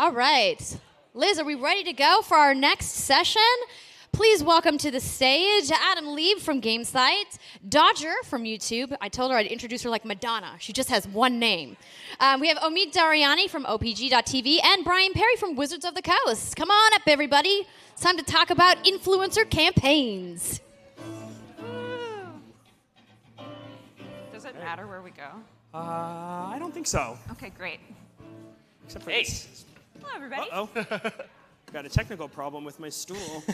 All right. Liz, are we ready to go for our next session? Please welcome to the stage Adam Lieb from GamesBeat, Dodger from YouTube. I told her I'd introduce her like Madonna. She just has one name. We have Omid Dariani from OPG.tv and Brian Perry from Wizards of the Coast. Come on up, everybody. It's time to talk about influencer campaigns. Does it matter where we go? I don't think so. Okay, great. Except for Hey. this. Hello, everybody. Uh-oh. Got a technical problem with my stool.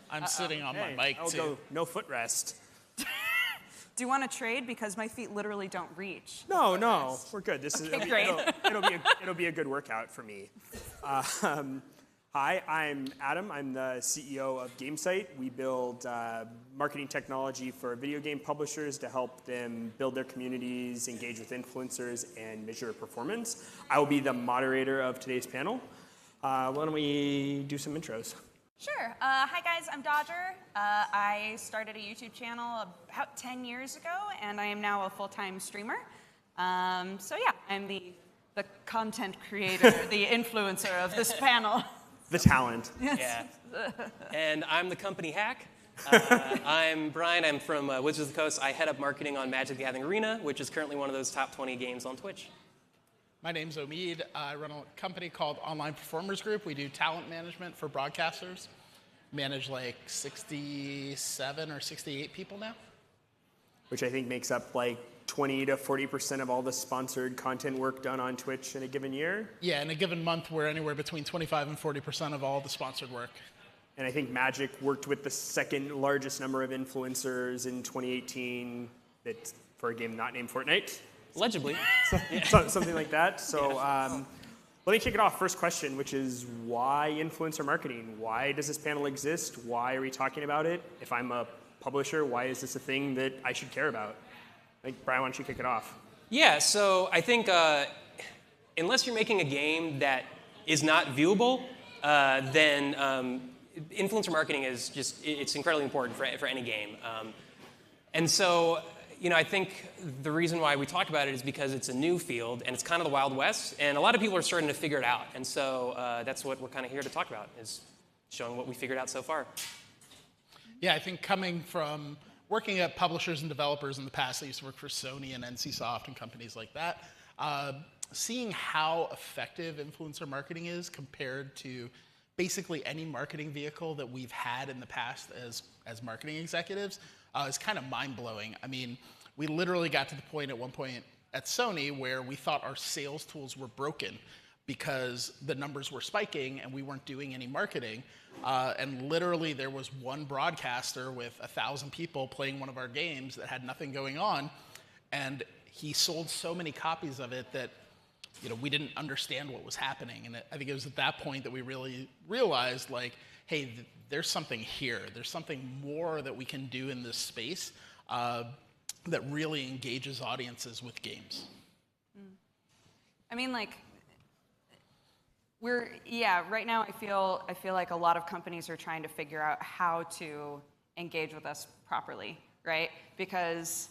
I'm sitting on my mic, I'll too. go no footrest. Do you want to trade? Because my feet literally don't reach. No, we're good. This Okay, is great. it'll be a good workout for me. Hi, I'm Adam. I'm the CEO of GamesBeat. We build marketing technology for video game publishers to help them build their communities, engage with influencers, and measure performance. I will be the moderator of today's panel. Why don't we do some intros? Sure. Hi, guys. I'm Dodger. I started a YouTube channel about 10 years ago, and I am now a full-time streamer. So yeah, I'm the content creator, the influencer of this panel. The talent. Yeah. And I'm the company hack. I'm Brian. I'm from Wizards of the Coast. I head up marketing on Magic the Gathering Arena, which is currently one of those top 20 games on Twitch. My name's Omid. I run a company called Online Performers Group. We do talent management for broadcasters. Manage like 67 or 68 people now. Which I think makes up like 20 to 40% of all the sponsored content work done on Twitch in a given year. Yeah, in a given month, we're anywhere between 25 and 40% of all the sponsored work. And I think Magic worked with the second largest number of influencers in 2018 that for a game not named Fortnite. Allegedly. Something like that. So let me kick it off. First question, which is why influencer marketing? Why does this panel exist? Why are we talking about it? If I'm a publisher, why is this a thing that I should care about? Brian, why don't you kick it off? Yeah, so I think unless you're making a game that is not viewable, then influencer marketing is just, it's incredibly important for any game. And so, I think the reason why we talk about it is because it's a new field and it's kind of the Wild West, and a lot of people are starting to figure it out. And so that's what we're kind of here to talk about, is showing what we figured out so far. Yeah, I think coming from working at publishers and developers in the past, I used to work for Sony and NCSoft and companies like that, seeing how effective influencer marketing is compared to basically any marketing vehicle that we've had in the past as marketing executives is kind of mind-blowing. I mean, we literally got to the point at one point at Sony where we thought our sales tools were broken because the numbers were spiking and we weren't doing any marketing. And literally there was one broadcaster with 1,000 people playing one of our games that had nothing going on. And he sold so many copies of it that we didn't understand what was happening. And I think it was at that point that we really realized, like, hey, there's something here. There's something more that we can do in this space that really engages audiences with games. I mean, like, right now I feel like a lot of companies are trying to figure out how to engage with us properly, right? Because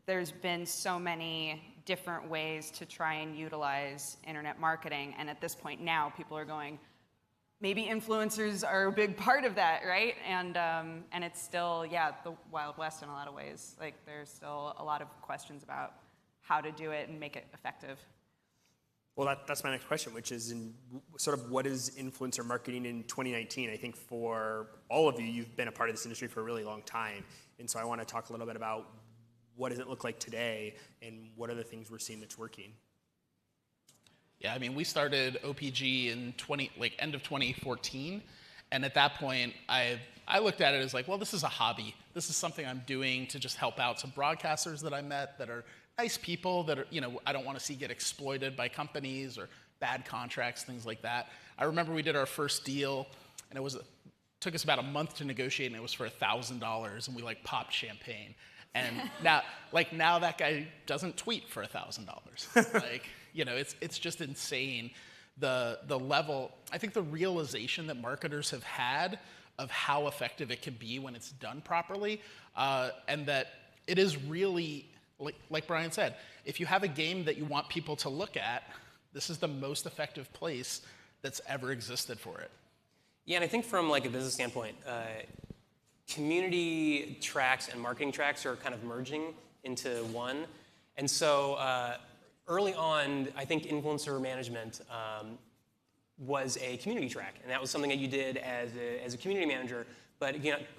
there's been so many different ways to try and utilize internet marketing, and at this point now people are going, maybe influencers are a big part of that, right? And it's still, the Wild West in a lot of ways. Like, there's still a lot of questions about how to do it and make it effective. Well, that's my next question, which is sort of what is influencer marketing in 2019? I think for all of you, you've been a part of this industry for a really long time. And so I want to talk a little bit about what does it look like today and what are the things we're seeing that's working? Yeah, I mean, we started OPG in end of 2014, and at that point, I looked at it as like, well, this is a hobby. This is something I'm doing to just help out some broadcasters that I met that are nice people that are, I don't want to see get exploited by companies or bad contracts, things like that. I remember we did our first deal, and it took us about a month to negotiate, and it was for $1,000, and we popped champagne. And now that guy doesn't tweet for $1,000. It's just insane. The level, I think the realization that marketers have had of how effective it can be when it's done properly, and that it is really, like Brian said, if you have a game that you want people to look at, this is the most effective place that's ever existed for it. Yeah, and I think from like a business standpoint, community tracks and marketing tracks are kind of merging into one. And so early on, I think influencer management was a community track, and that was something that you did as a community manager. But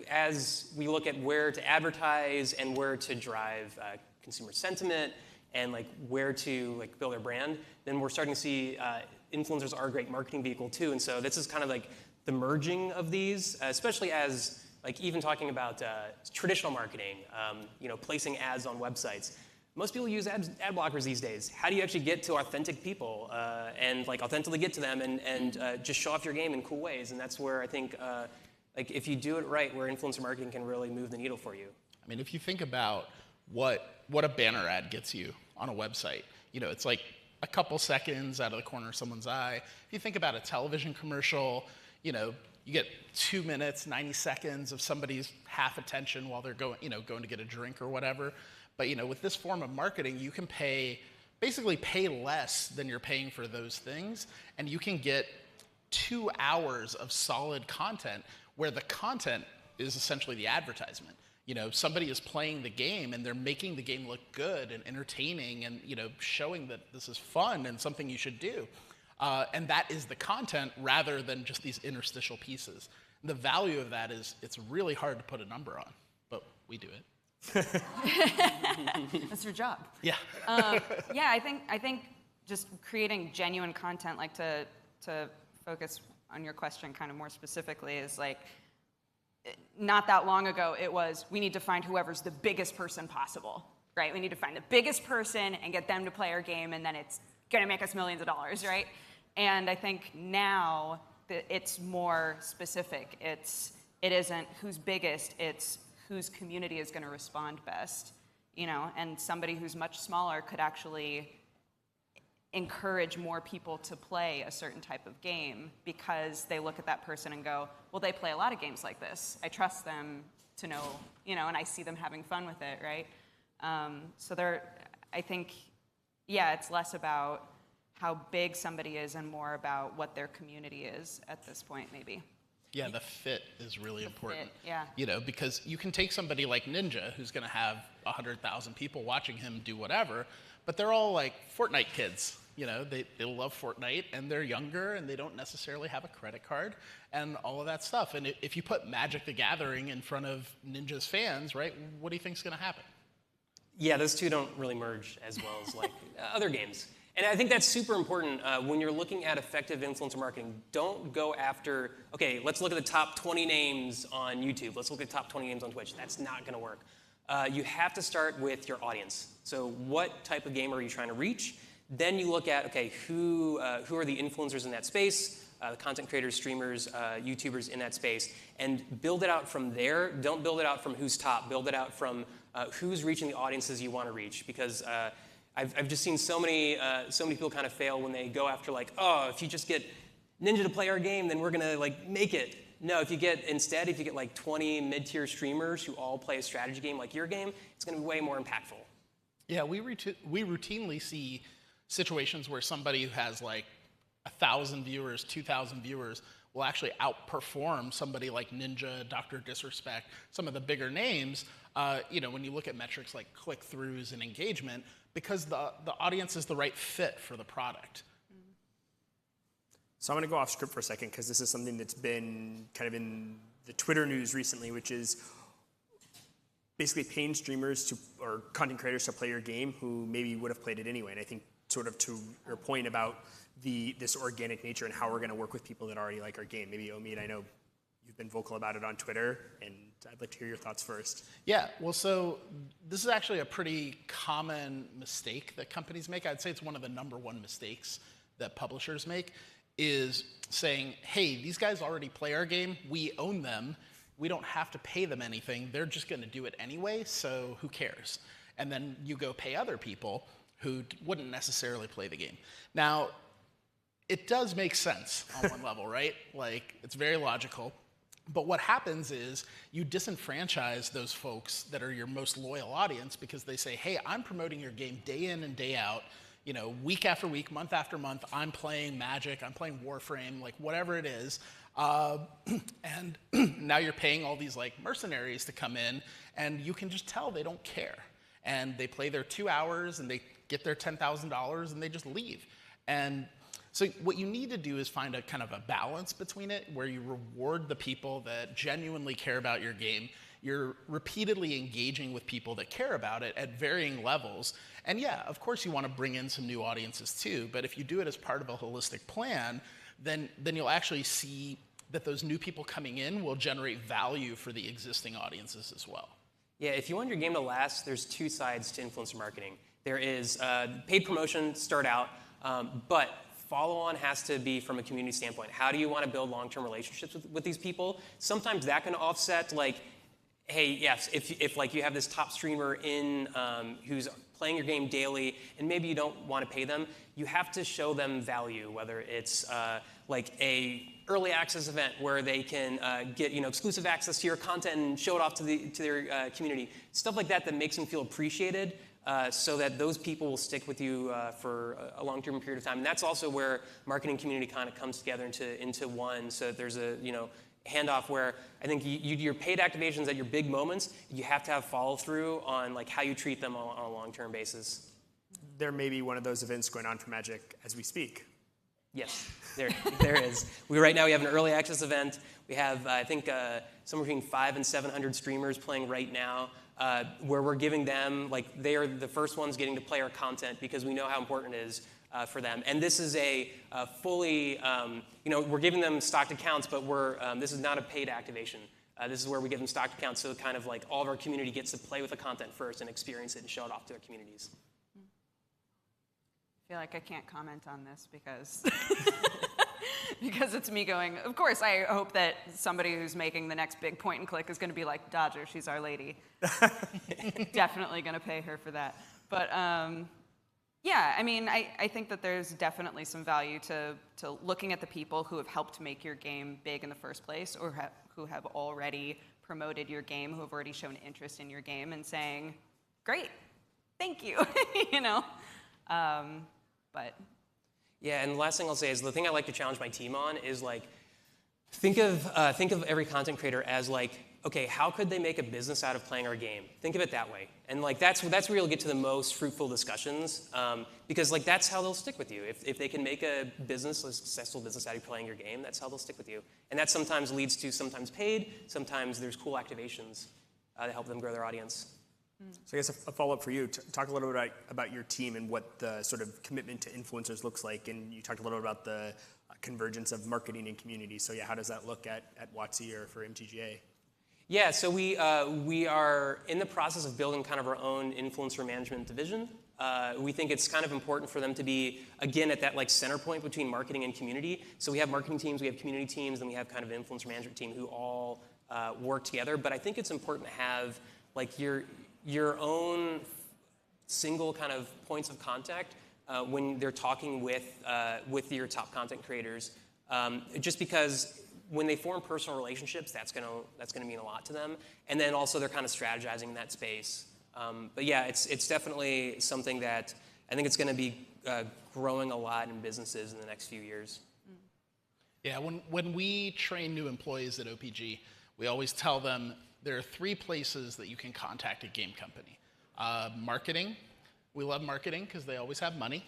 as we look at where to advertise and where to drive consumer sentiment and like where to like build their brand, then we're starting to see influencers are a great marketing vehicle too. And so this is kind of like the merging of these, especially as like even talking about traditional marketing, placing ads on websites. Most people use ad blockers these days. How do you actually get to authentic people and like authentically get to them and just show off your game in cool ways? And that's where I think like if you do it right, where influencer marketing can really move the needle for you. I mean, if you think about what a banner ad gets you on a website, it's like a couple seconds out of the corner of someone's eye. If you think about a television commercial, you get 2 minutes, 90 seconds of somebody's half attention while they're going to get a drink or whatever. But with this form of marketing, you can basically pay less than you're paying for those things, and you can get 2 hours of solid content where the content is essentially the advertisement. Somebody is playing the game and they're making the game look good and entertaining and showing that this is fun and something you should do. And that is the content rather than just these interstitial pieces. And the value of that is it's really hard to put a number on, but we do it. That's your job. Yeah. Yeah, I think just creating genuine content, like to focus on your question kind of more specifically, is like not that long ago it was we need to find whoever's the biggest person possible, right? We need to find the biggest person and get them to play our game, and then it's gonna make us millions of dollars, right? And I think now that it's more specific. It isn't who's biggest, it's whose community is going to respond best, and somebody who's much smaller could actually encourage more people to play a certain type of game because they look at that person and go, well, they play a lot of games like this. I trust them to know, and I see them having fun with it, right? I think, yeah, it's less about how big somebody is and more about what their community is at this point, maybe. Yeah, the fit is really important. Fit, yeah. Because you can take somebody like Ninja, who's going to have 100,000 people watching him do whatever, but they're all like Fortnite kids. They love Fortnite, and they're younger, and they don't necessarily have a credit card, and all of that stuff. And if you put Magic the Gathering in front of Ninja's fans, right, what do you think is going to happen? Yeah, those two don't really merge as well as like other games. And I think that's super important when you're looking at effective influencer marketing. Don't go after, okay, let's look at the top 20 names on YouTube. Let's look at the top 20 names on Twitch. That's not going to work. You have to start with your audience. So what type of gamer are you trying to reach? Then you look at, okay, who are the influencers in that space, the content creators, streamers, YouTubers in that space, and build it out from there. Don't build it out from who's top. Build it out from who's reaching the audiences you want to reach, because I've just seen so many people kind of fail when they go after like, oh, if you just get Ninja to play our game, then we're gonna like make it. No, if you get like 20 mid-tier streamers who all play a strategy game like your game, it's gonna be way more impactful. Yeah, we routinely see situations where somebody who has like 1,000 viewers, 2,000 viewers will actually outperform somebody like Ninja, Dr. Disrespect, some of the bigger names. When you look at metrics like click-throughs and engagement, because the audience is the right fit for the product. So I'm going to go off script for a second because this is something that's been kind of in the Twitter news recently, which is basically paying streamers or content creators to play your game who maybe would have played it anyway. And I think sort of to your point about this organic nature and how we're going to work with people that already like our game. Maybe Omid, I know you've been vocal about it on Twitter, and I'd like to hear your thoughts first. Yeah, well, so this is actually a pretty common mistake that companies make. I'd say it's one of the #1 mistakes that publishers make, is saying, hey, these guys already play our game, we own them, we don't have to pay them anything, they're just gonna do it anyway, so who cares? And then you go pay other people who wouldn't necessarily play the game. Now, it does make sense on one level, right? Like, it's very logical. But what happens is you disenfranchise those folks that are your most loyal audience because they say, hey, I'm promoting your game day in and day out. week after week, month after month, I'm playing Magic, I'm playing Warframe, like whatever it is. And now you're paying all these like mercenaries to come in, and you can just tell they don't care. And they play their 2 hours and they get their $10,000 and they just leave. And so what you need to do is find a kind of a balance between it where you reward the people that genuinely care about your game. You're repeatedly engaging with people that care about it at varying levels. And yeah, of course you want to bring in some new audiences too, but if you do it as part of a holistic plan, then you'll actually see that those new people coming in will generate value for the existing audiences as well. Yeah, if you want your game to last, there's two sides to influencer marketing. There is paid promotion, start out, but follow-on has to be from a community standpoint. How do you want to build long-term relationships with these people? Sometimes that can offset, like, hey, yes, if like you have this top streamer in who's playing your game daily, and maybe you don't want to pay them, you have to show them value, whether it's like a early access event where they can get exclusive access to your content and show it off to their community. Stuff like that makes them feel appreciated, so that those people will stick with you for a long-term period of time. And that's also where marketing community kind of comes together into one. So that there's a handoff where I think your paid activations at your big moments, you have to have follow-through on like how you treat them on a long-term basis. There may be one of those events going on for Magic as we speak. Yes, there is. Right now we have an early access event. We have, I think, somewhere between 500 and 700 streamers playing right now, where we're giving them, like, they are the first ones getting to play our content because we know how important it is for them. And this is a fully, we're giving them stocked accounts, but this is not a paid activation. This is where we give them stocked accounts, so kind of like all of our community gets to play with the content first and experience it and show it off to their communities. I feel like I can't comment on this because because it's me going, of course, I hope that somebody who's making the next big point and click is going to be like, Dodger, she's our lady. Definitely going to pay her for that. But yeah, I mean, I think that there's definitely some value to looking at the people who have helped make your game big in the first place, or who have already promoted your game, who have already shown interest in your game, and saying, great, thank you, But yeah, and the last thing I'll say is the thing I like to challenge my team on is like, think of every content creator as like, okay, how could they make a business out of playing our game? Think of it that way, and like that's where you'll get to the most fruitful discussions, because like that's how they'll stick with you. If they can make a successful business out of playing your game, that's how they'll stick with you, and that sometimes leads to sometimes paid, sometimes there's cool activations to help them grow their audience. So I guess a follow-up for you, talk a little bit about your team and what the sort of commitment to influencers looks like, and you talked a little bit about the convergence of marketing and community. So yeah, how does that look at WotC or for MTGA? Yeah, so we are in the process of building kind of our own influencer management division. We think it's kind of important for them to be, again, at that like center point between marketing and community. So we have marketing teams, we have community teams, and we have kind of an influencer management team who all work together. But I think it's important to have like your own single kind of points of contact when they're talking with your top content creators, just because when they form personal relationships, that's gonna mean a lot to them, and then also they're kind of strategizing in that space. But yeah, it's definitely something that I think it's going to be growing a lot in businesses in the next few years. Yeah, when we train new employees at OPG, we always tell them there are 3 places that you can contact a game company. Marketing. We love marketing because they always have money.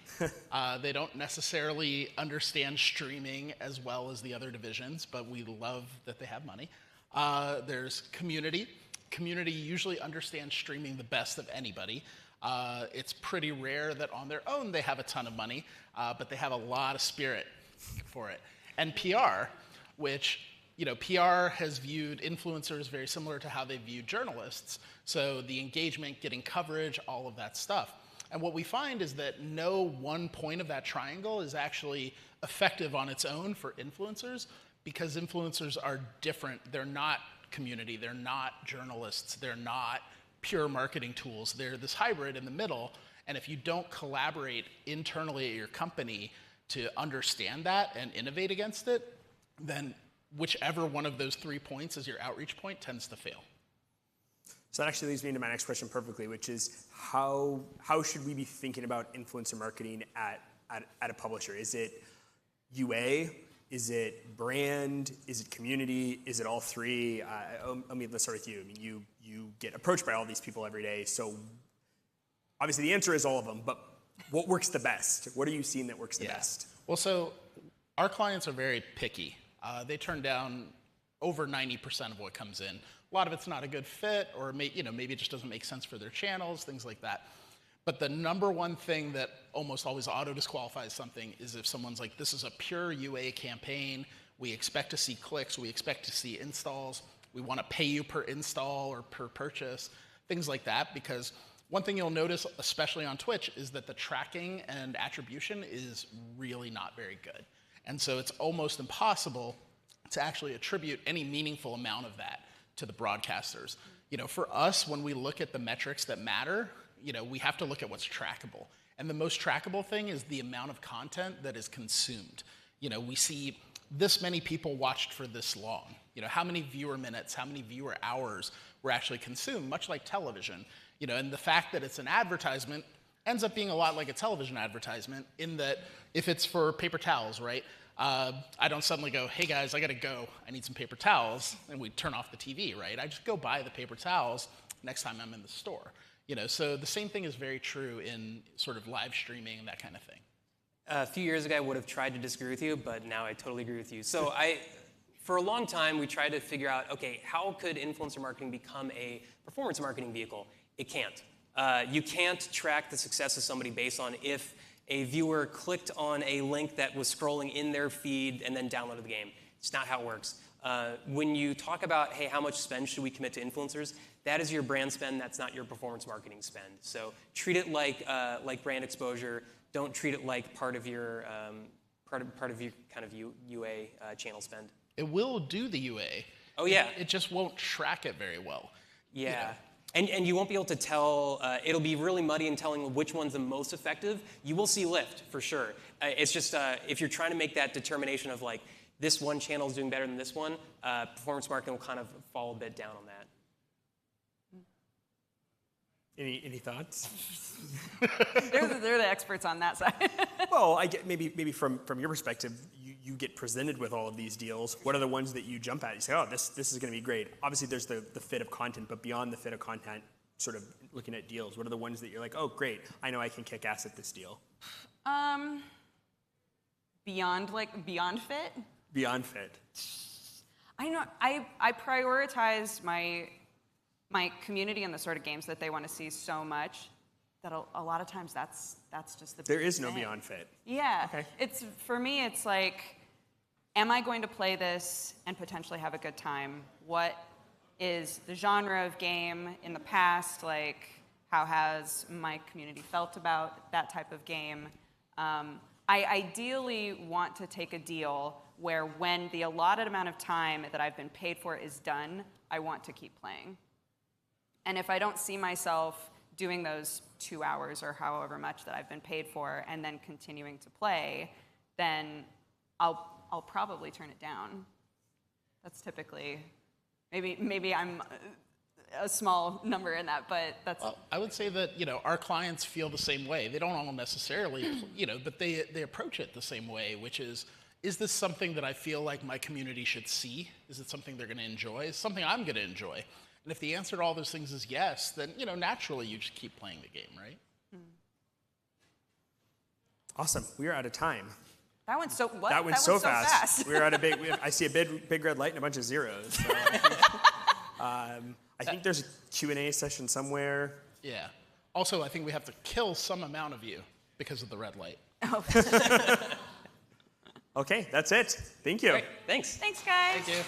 They don't necessarily understand streaming as well as the other divisions, but we love that they have money. There's community. Community usually understands streaming the best of anybody. It's pretty rare that on their own they have a ton of money, but they have a lot of spirit for it. And PR, which PR has viewed influencers very similar to how they view journalists. So the engagement, getting coverage, all of that stuff. And what we find is that no one point of that triangle is actually effective on its own for influencers, because influencers are different. They're not community, they're not journalists, they're not pure marketing tools. They're this hybrid in the middle. And if you don't collaborate internally at your company to understand that and innovate against it, then whichever one of those 3 points is your outreach point tends to fail. So that actually leads me into my next question perfectly, which is how should we be thinking about influencer marketing at a publisher? Is it UA? Is it brand? Is it community? Is it all three? Let's start with you. I mean, you get approached by all these people every day. So obviously the answer is all of them, but what works the best? What are you seeing that works the best? Well, so our clients are very picky. They turn down over 90% of what comes in. A lot of it's not a good fit, or maybe it just doesn't make sense for their channels, things like that. But the number one thing that almost always auto-disqualifies something is if someone's like, this is a pure UA campaign, we expect to see clicks, we expect to see installs, we want to pay you per install or per purchase, things like that. Because one thing you'll notice, especially on Twitch, is that the tracking and attribution is really not very good. And so it's almost impossible to actually attribute any meaningful amount of that to the broadcasters. For us, when we look at the metrics that matter, we have to look at what's trackable. And the most trackable thing is the amount of content that is consumed. We see this many people watched for this long. How many viewer minutes, how many viewer hours were actually consumed, much like television. And the fact that it's an advertisement ends up being a lot like a television advertisement in that if it's for paper towels, right? I don't suddenly go, hey guys, I gotta go, I need some paper towels, and we turn off the TV, right? I just go buy the paper towels next time I'm in the store. So the same thing is very true in sort of live streaming and that kind of thing. A few years ago, I would have tried to disagree with you, but now I totally agree with you. So for a long time, we tried to figure out, okay, how could influencer marketing become a performance marketing vehicle? It can't. You can't track the success of somebody based on if a viewer clicked on a link that was scrolling in their feed and then downloaded the game. It's not how it works. When you talk about, hey, how much spend should we commit to influencers, that is your brand spend, that's not your performance marketing spend. So treat it like brand exposure. Don't treat it like part of your kind of UA channel spend. It will do the UA. Oh yeah. It just won't track it very well. Yeah. And you won't be able to tell, it'll be really muddy in telling which one's the most effective. You will see lift, for sure. It's just, if you're trying to make that determination of like, this one channel is doing better than this one, performance marketing will kind of fall a bit down on that. Any thoughts? They're the experts on that side. Well, I get maybe from your perspective, you get presented with all of these deals. What are the ones that you jump at? You say, oh, this is going to be great. Obviously, there's the fit of content, but beyond the fit of content, sort of looking at deals, what are the ones that you're like, oh, great, I know I can kick ass at this deal? Beyond fit? Beyond fit. I know. I prioritize my community and the sort of games that they want to see so much that a lot of times that's just the There is thing. no beyond fit. Yeah. Okay. For me, it's like, am I going to play this and potentially have a good time? What is the genre of game in the past? Like, how has my community felt about that type of game? I ideally want to take a deal where when the allotted amount of time that I've been paid for is done, I want to keep playing. And if I don't see myself doing those 2 hours or however much that I've been paid for and then continuing to play, then I'll probably turn it down. That's typically, maybe I'm a small number in that, but that's... Well, I would say that, our clients feel the same way. They don't all necessarily, but they approach it the same way, which is this something that I feel like my community should see? Is it something they're going to enjoy? Is it something I'm going to enjoy? And if the answer to all those things is yes, then, naturally you just keep playing the game, right? Awesome. We are out of time. That went so what? That went so fast. We're at I see a big red light and a bunch of zeros. So I think there's a Q&A session somewhere. Yeah. Also, I think we have to kill some amount of you because of the red light. Oh. Okay, that's it. Thank you. Great. Thanks. Thanks, guys. Thank you.